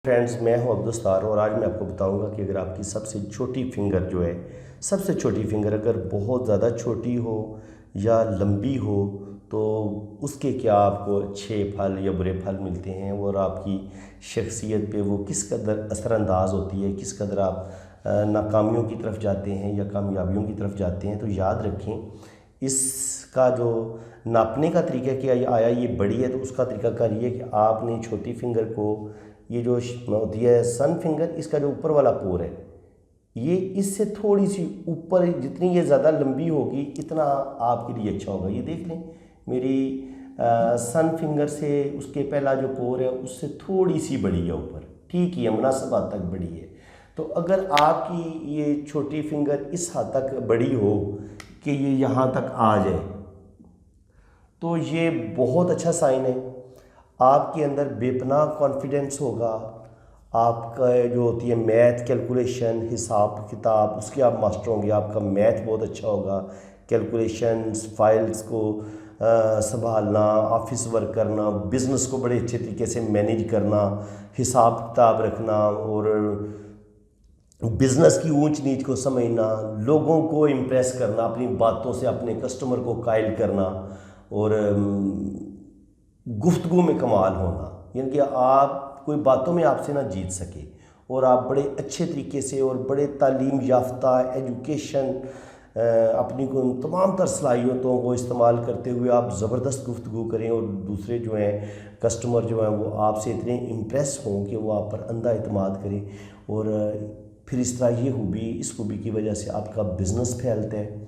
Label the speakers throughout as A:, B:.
A: Friends, میں ہوں عبدالستار اور آج میں آپ کو بتاؤں گا کہ اگر آپ کی سب سے چھوٹی فنگر جو ہے، سب سے چھوٹی فنگر اگر بہت زیادہ چھوٹی ہو یا لمبی ہو تو اس کے کیا آپ کو اچھے پھل یا برے پھل ملتے ہیں اور آپ کی شخصیت پہ وہ کس قدر اثر انداز ہوتی ہے، کس قدر آپ ناکامیوں کی طرف جاتے ہیں یا کامیابیوں کی طرف جاتے ہیں۔ تو یاد رکھیں، اس کا جو ناپنے کا طریقہ کیا آیا یہ بڑی ہے تو اس کا طریقہ کار یہ ہے کہ آپ نے چھوٹی فنگر کو، یہ جو ہوتی ہے سن فنگر، اس کا جو اوپر والا پور ہے یہ اس سے تھوڑی سی اوپر، جتنی یہ زیادہ لمبی ہوگی اتنا آپ کے لیے اچھا ہوگا۔ یہ دیکھ لیں، میری سن فنگر سے اس کے پہلا جو پور ہے اس سے تھوڑی سی بڑی ہے اوپر، ٹھیک ہی ہے، مناسب حد تک بڑی ہے۔ تو اگر آپ کی یہ چھوٹی فنگر اس حد تک بڑی ہو کہ یہ یہاں تک آ جائے تو یہ بہت اچھا سائن ہے۔ آپ کے اندر بے پناہ کانفیڈنس ہوگا، آپ کا جو ہوتی ہے میتھ کیلکولیشن، حساب کتاب، اس کے آپ ماسٹر ہوں گے، آپ کا میتھ بہت اچھا ہوگا، کیلکولیشنز، فائلز کو سنبھالنا، آفس ورک کرنا، بزنس کو بڑے اچھے طریقے سے مینیج کرنا، حساب کتاب رکھنا اور بزنس کی اونچ نیچ کو سمجھنا، لوگوں کو امپریس کرنا، اپنی باتوں سے اپنے کسٹمر کو قائل کرنا اور گفتگو میں کمال ہونا، یعنی کہ آپ کوئی باتوں میں آپ سے نہ جیت سکے اور آپ بڑے اچھے طریقے سے اور بڑے تعلیم یافتہ ایجوکیشن اپنی کو تمام تر صلاحیتوں کو استعمال کرتے ہوئے آپ زبردست گفتگو کریں اور دوسرے جو ہیں کسٹمر جو ہیں وہ آپ سے اتنے امپریس ہوں کہ وہ آپ پر اندھا اعتماد کریں اور پھر اس طرح یہ خوبی، اس خوبی کی وجہ سے آپ کا بزنس پھیلتا ہے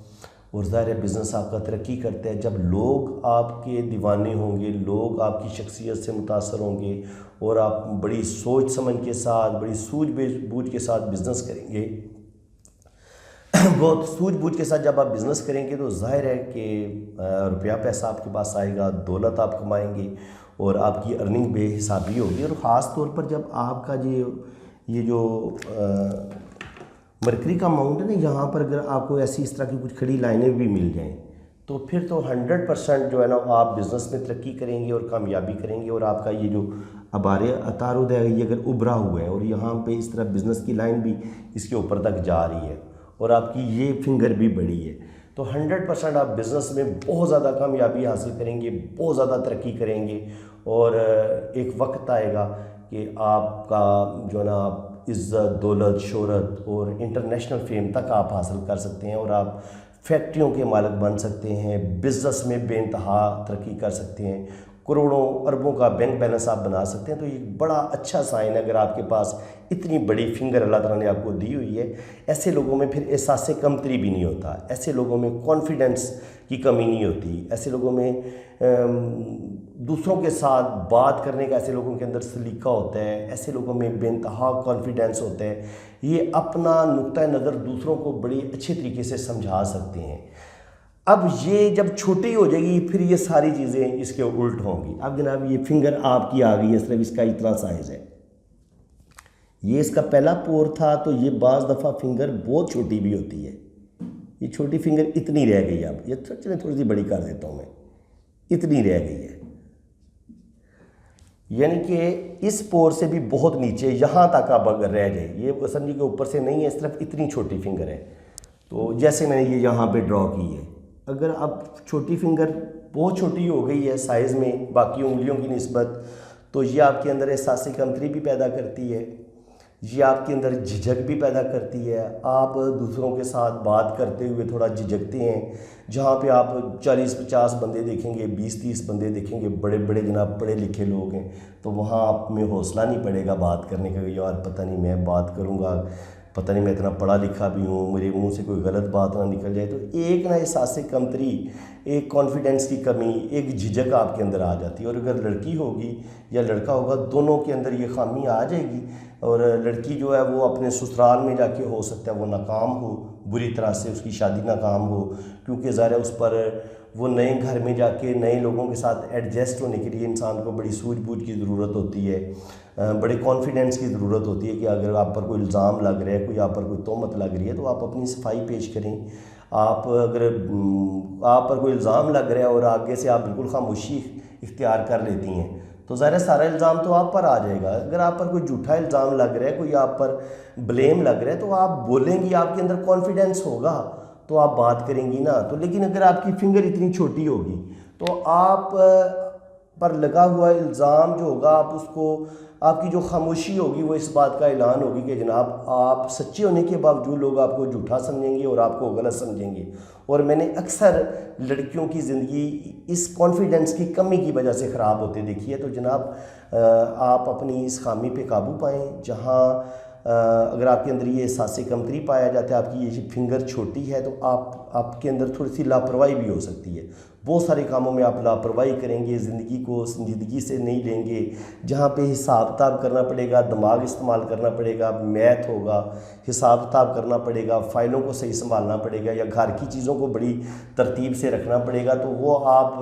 A: اور ظاہر بزنس آپ کا ترقی کرتا ہے۔ جب لوگ آپ کے دیوانے ہوں گے، لوگ آپ کی شخصیت سے متاثر ہوں گے اور آپ بڑی سوچ سمجھ کے ساتھ، بڑی سوجھ بوجھ کے ساتھ بزنس کریں گے، بہت سوجھ بوجھ کے ساتھ جب آپ بزنس کریں گے تو ظاہر ہے کہ روپیہ پیسہ آپ کے پاس آئے گا، دولت آپ کمائیں گے اور آپ کی ارننگ بے حسابی ہوگی۔ اور خاص طور پر جب آپ کا یہ جو مرکری کا اماؤنٹ ہے نا، یہاں پر اگر آپ کو ایسی اس طرح کی کچھ کھڑی لائنیں بھی مل جائیں تو پھر تو 100% جو ہے نا آپ بزنس میں ترقی کریں گے اور کامیابی کریں گے۔ اور آپ کا یہ جو ابار عطارد ہے یہ اگر ابھرا ہوا ہے اور یہاں پہ اس طرح بزنس کی لائن بھی اس کے اوپر تک جا رہی ہے اور آپ کی یہ فنگر بھی بڑی ہے تو 100% آپ بزنس میں بہت زیادہ کامیابی حاصل کریں گے، بہت زیادہ ترقی کریں گے اور ایک وقت آئے گا کہ آپ کا جو ہے نا عزت، دولت، شہرت اور انٹرنیشنل فیم تک آپ حاصل کر سکتے ہیں اور آپ فیکٹریوں کے مالک بن سکتے ہیں، بزنس میں بے انتہا ترقی کر سکتے ہیں، کروڑوں اربوں کا بینک بیلنس آپ بنا سکتے ہیں۔ تو یہ بڑا اچھا سائن ہے اگر آپ کے پاس اتنی بڑی فنگر اللہ تعالیٰ نے آپ کو دی ہوئی ہے۔ ایسے لوگوں میں پھر احساس کمتری بھی نہیں ہوتا، ایسے لوگوں میں کانفیڈنس کی کمی نہیں ہوتی، ایسے لوگوں میں دوسروں کے ساتھ بات کرنے کا ایسے لوگوں کے اندر سلیقہ ہوتا ہے، ایسے لوگوں میں بے انتہا کانفیڈنس ہوتا ہے، یہ اپنا نقطہ نظر دوسروں کو بڑی اچھے طریقے سے سمجھا سکتے ہیں۔ اب یہ جب چھوٹی ہو جائے گی پھر یہ ساری چیزیں اس کے الٹ ہوں گی۔ اب جناب یہ فنگر آپ کی آ گئی ہے، صرف اس کا اتنا سائز ہے، یہ اس کا پہلا پور تھا تو یہ بعض دفعہ فنگر بہت چھوٹی بھی ہوتی ہے، یہ چھوٹی فنگر اتنی رہ گئی، اب یہ چلیں تھوڑی سی بڑی کر دیتا ہوں میں، اتنی رہ گئی ہے، یعنی کہ اس پور سے بھی بہت نیچے یہاں تک اب اگر رہ جائے، یہ سمجھیے کہ اوپر سے نہیں ہے، صرف اتنی چھوٹی فنگر ہے۔ تو جیسے میں نے یہ یہاں پہ ڈرا کی ہے، اگر اب چھوٹی فنگر بہت چھوٹی ہو گئی ہے سائز میں باقی انگلیوں کی نسبت تو یہ آپ کے اندر احساس کمتری بھی پیدا کرتی ہے، یہ آپ کے اندر جھجک بھی پیدا کرتی ہے، آپ دوسروں کے ساتھ بات کرتے ہوئے تھوڑا جھجکتے ہیں، جہاں پہ آپ 40-50 بندے دیکھیں گے، 20-30 بندے دیکھیں گے، بڑے بڑے جناب پڑھے لکھے لوگ ہیں، تو وہاں آپ میں حوصلہ نہیں پڑے گا بات کرنے کا، یار پتہ نہیں میں بات کروں گا، پتہ نہیں میں اتنا پڑھا لکھا بھی ہوں، میرے منہ سے کوئی غلط بات نہ نکل جائے، تو ایک نہ احساس کمتری، ایک کانفیڈنس کی کمی، ایک جھجک آپ کے اندر آ جاتی ہے۔ اور اگر لڑکی ہوگی یا لڑکا ہوگا دونوں کے اندر یہ خامی آ جائے گی اور لڑکی جو ہے وہ اپنے سسرال میں جا کے ہو سکتا ہے وہ ناکام ہو بری طرح سے، اس کی شادی ناکام ہو، کیونکہ ظاہر ہے اس پر وہ نئے گھر میں جا کے نئے لوگوں کے ساتھ ایڈجسٹ ہونے کے لیے انسان کو بڑی سوجھ بوجھ کی ضرورت ہوتی ہے، بڑے کانفیڈنس کی ضرورت ہوتی ہے کہ اگر آپ پر کوئی الزام لگ رہا ہے، کوئی آپ پر کوئی تہمت لگ رہی ہے تو آپ اپنی صفائی پیش کریں۔ آپ اگر آپ پر کوئی الزام لگ رہا ہے اور آگے سے آپ بالکل خاموشی اختیار کر لیتی ہیں تو ظاہر ہے سارا الزام تو آپ پر آ جائے گا۔ اگر آپ پر کوئی جھوٹا الزام لگ رہا ہے، کوئی آپ پر بلیم لگ رہا ہے، تو آپ بولیں گی، آپ کے اندر کانفیڈنس ہوگا تو آپ بات کریں گی نا۔ تو لیکن اگر آپ کی فنگر اتنی چھوٹی ہوگی تو آپ پر لگا ہوا الزام جو ہوگا، آپ اس کو، آپ کی جو خاموشی ہوگی وہ اس بات کا اعلان ہوگی کہ جناب آپ سچے ہونے کے باوجود لوگ آپ کو جھوٹا سمجھیں گے اور آپ کو غلط سمجھیں گے۔ اور میں نے اکثر لڑکیوں کی زندگی اس کانفیڈنس کی کمی کی وجہ سے خراب ہوتے دیکھی ہے۔ تو جناب آپ اپنی اس خامی پہ قابو پائیں، جہاں اگر آپ کے اندر یہ احساس کمتری پایا جاتا ہے، آپ کی یہ فنگر چھوٹی ہے، تو آپ کے اندر تھوڑی سی لاپرواہی بھی ہو سکتی ہے۔ بہت سارے کاموں میں آپ لاپرواہی کریں گے، زندگی کو سنجیدگی سے نہیں لیں گے، جہاں پہ حساب کتاب کرنا پڑے گا، دماغ استعمال کرنا پڑے گا، میتھ ہوگا، حساب کتاب کرنا پڑے گا، فائلوں کو صحیح سنبھالنا پڑے گا، یا گھر کی چیزوں کو بڑی ترتیب سے رکھنا پڑے گا، تو وہ آپ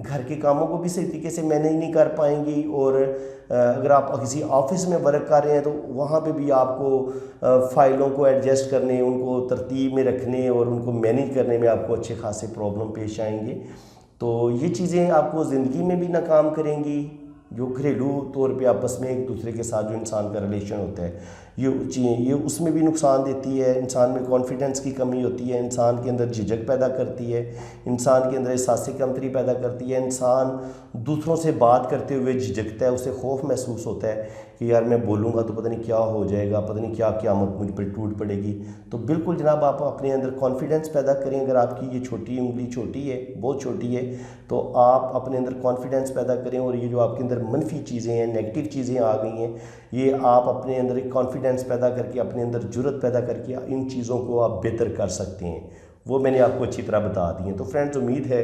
A: گھر کے کاموں کو بھی صحیح طریقے سے مینیج نہیں کر پائیں گی۔ اور اگر آپ کسی آفس میں ورک کر رہے ہیں تو وہاں پہ بھی آپ کو فائلوں کو ایڈجسٹ کرنے، ان کو ترتیب میں رکھنے اور ان کو مینیج کرنے میں آپ کو اچھے خاصے پرابلم پیش آئیں گے۔ تو یہ چیزیں آپ کو زندگی میں بھی ناکام کریں گی۔ جو گھریلو طور پہ آپس میں ایک دوسرے کے ساتھ جو انسان کا ریلیشن ہوتا ہے، یہ اس میں بھی نقصان دیتی ہے۔ انسان میں کانفیڈنس کی کمی ہوتی ہے، انسان کے اندر جھجک پیدا کرتی ہے، انسان کے اندر احساس کمتری پیدا کرتی ہے، انسان دوسروں سے بات کرتے ہوئے جھجکتا ہے، اسے خوف محسوس ہوتا ہے کہ یار میں بولوں گا تو پتہ نہیں کیا ہو جائے گا، پتہ نہیں کیا قیامت مجھ پر ٹوٹ پڑے گی۔ تو بالکل جناب آپ اپنے اندر کانفیڈنس پیدا کریں۔ اگر آپ کی یہ چھوٹی انگلی چھوٹی ہے، بہت چھوٹی ہے، تو آپ اپنے اندر کانفیڈنس پیدا کریں، اور یہ جو آپ کے اندر منفی چیزیں ہیں، نیگیٹو چیزیں آ گئی ہیں، یہ آپ اپنے اندر ایک کانفیڈنس پیدا کر کے، اپنے اندر جرأت پیدا کر کے ان چیزوں کو آپ بہتر کر سکتے ہیں۔ وہ میں نے آپ کو اچھی طرح بتا دی ہیں۔ تو فرینڈز، امید ہے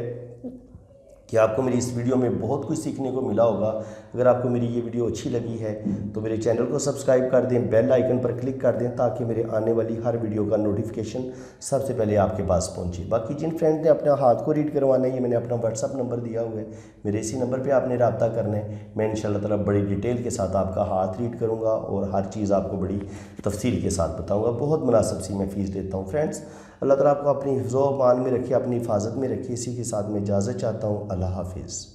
A: کہ آپ کو میری اس ویڈیو میں بہت کچھ سیکھنے کو ملا ہوگا۔ اگر آپ کو میری یہ ویڈیو اچھی لگی ہے تو میرے چینل کو سبسکرائب کر دیں، بیل آئیکن پر کلک کر دیں، تاکہ میرے آنے والی ہر ویڈیو کا نوٹیفیکیشن سب سے پہلے آپ کے پاس پہنچے۔ باقی جن فرینڈ نے اپنے ہاتھ کو ریڈ کروانا ہے، یہ میں نے اپنا واٹس ایپ نمبر دیا ہوا ہے، میرے اسی نمبر پہ آپ نے رابطہ کرنا ہے۔ میں انشاءاللہ تعالیٰ بڑی ڈیٹیل کے ساتھ آپ کا ہاتھ ریڈ کروں گا اور ہر چیز آپ کو بڑی تفصیل کے ساتھ بتاؤں گا۔ بہت مناسب سی میں فیس لیتا ہوں۔ فرینڈز، اللہ تعالیٰ آپ کو اپنی حفظ و امان میں رکھے، اپنی حفاظت میں رکھے۔ اسی کے ساتھ میں اجازت چاہتا ہوں۔ اللہ حافظ۔